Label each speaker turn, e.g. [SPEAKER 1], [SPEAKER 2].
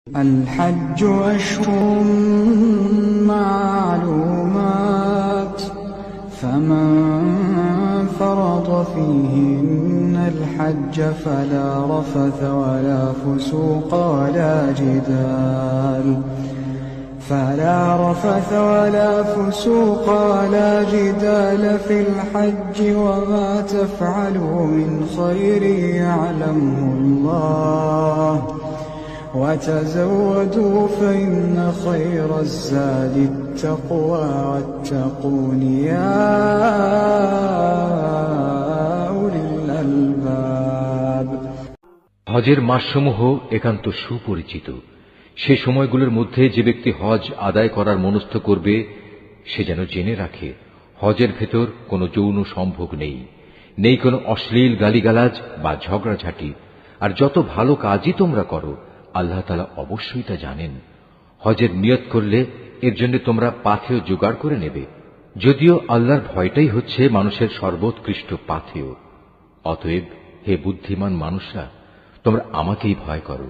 [SPEAKER 1] الحج أشهر معلومات، فمن فرض فيهن الحج فلا رفث ولا فسوق ولا جدال في الحج، وما تفعلوا من خير يعلمه الله، وتزودوا فإن خير الزاد التقوى، واتقون يا أولي الألباب।
[SPEAKER 2] হজের মাসসমূহ একান্ত সুপরিচিত। সে সময়গুলোর মধ্যে যে ব্যক্তি হজ আদায় করার মনস্থ করবে সে যেন জেনে রাখে হজের ভেতর কোনো যৌন সম্ভোগ নেই, নেই কোনো অশ্লীল গালিগালাজ বা ঝগড়াঝাটি। আর যত ভালো কাজই তোমরা করো আল্লাহ তাআলা অবশ্যই তা জানেন। হজের নিয়ত করলে এর জন্য তোমরা পাথেয় জোগাড় করে নেবে, যদিও আল্লাহর ভয়টাই হচ্ছে মানুষের সর্বোৎকৃষ্ট পাথেয়। অতএব হে বুদ্ধিমান মানুষরা, তোমরা আমাকেই ভয় করো।